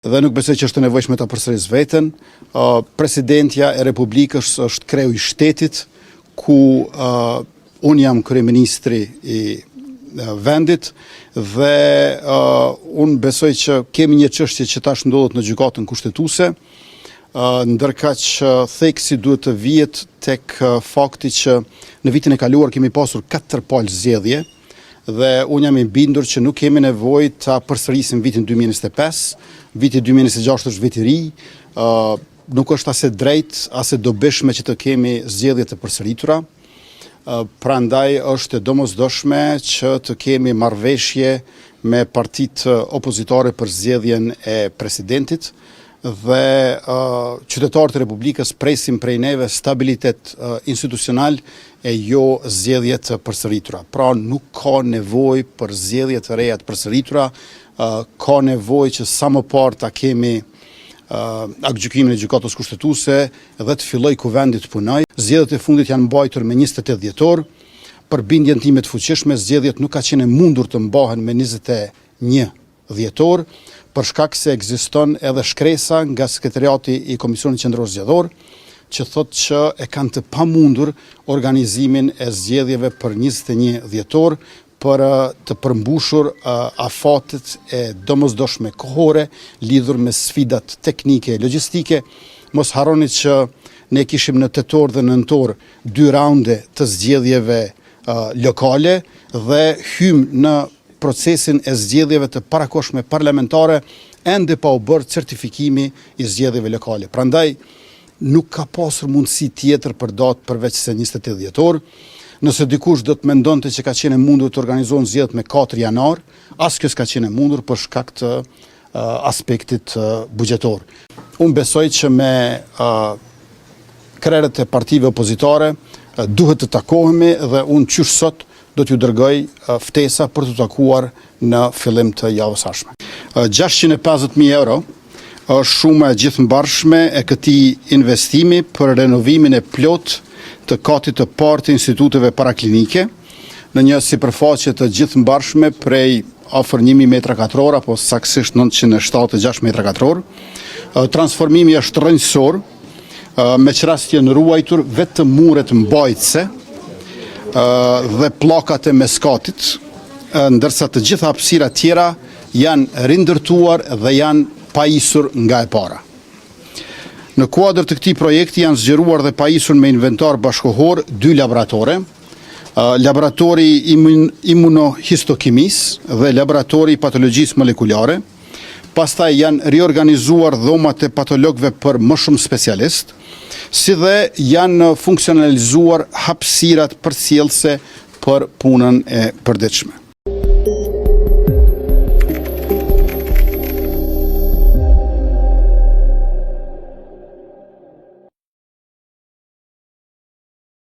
Dhe nuk besoj që është nevojshme ta përsëris veten. Presidentja e Republikës është kreu i shtetit, ku unë jam kryeministri i vendit dhe unë besoj që kemi një çështje që tash ndodhet në gjykatën kushtetuese, ndërkaq theksi duhet të vihet tek fakti që në vitin e kaluar kemi pasur 4 palë zgjedhje dhe unë jam i bindur që nuk kemi nevojë ta përsërisim vitin 2025, viti 2026 është vit i ri, nuk është as e drejtë as e dobishme që të kemi zgjedhje të përsëritura. Prandaj është e domosdoshme që të kemi marrëveshje me partitë opozitare për zgjedhjen e presidentit dhe qytetarët e Republikës presin prej neve stabilitet institucional e jo zgjedhje të përsëritura. Pra nuk ka nevojë për zgjedhje të reja të përsëritura, ka nevojë që sa më parë ta kemi aktgjykimin e gjykatës kushtetuese dhe të filloj kuvendi të punoj. Zgjedhjet e fundit janë mbajtur me 28 dhjetor. Për bindjen time të fuqishme, zgjedhjet nuk ka qenë mundur të mbahen me 21 dhjetor, për shkak se ekziston edhe shkresa nga sekretariati i Komisionit Qendror Zgjedhor, që thotë që e kanë të pamundur organizimin e zgjedhjeve për 21 dhjetor, për të përmbushur afatet e domosdoshme kohore lidhur me sfidat teknike e logjistike. Mos harroni që ne kishim në tetor dhe nëntor 2 raunde të zgjedhjeve lokale dhe hym në procesin e zgjedhjeve të parakohshme parlamentare ende pa u bërë certifikimi i zgjedhjeve lokale. Prandaj nuk ka pasur mundësi tjetër për datë përveç se 28 dhjetor. Nëse dikush do të mendonte që ka qenë mundur të organizohen zgjedhjet me 4 janar, as kjo s'ka qenë mundur për shkak të aspektit buxhetor. Unë besoj që me krerët e partive opozitare duhet të takohemi dhe unë qysh sot do t'ju dërgoj ftesa për të takuar në fillim të javës ardhshme. 650.000 euro është shuma e gjithëmbarshme e këtij investimi për renovimin e plot të katit të parë të instituteve paraklinike në një sipërfaqe të gjithëmbarshme prej afër 1000 metra katror apo saktësisht 976 metra katror. Transformimi është rrënjësor, me qrastje në ruajtur vetëm muret mbajtëse dhe pllakat e meskatit, ndërsa të gjitha hapësirat tjera janë rindërtuar dhe janë pajisur nga e para. Në kuadër të këtij projekti janë zgjeruar dhe pajisur me inventar bashkëkohor 2 laboratore, laboratori imunohistokimisë dhe laboratori patologjisë molekulare. Pastaj janë riorganizuar dhomat e patologëve për më shumë specialist, si dhe janë funksionalizuar hapësirat përcjellëse për punën e përditshme.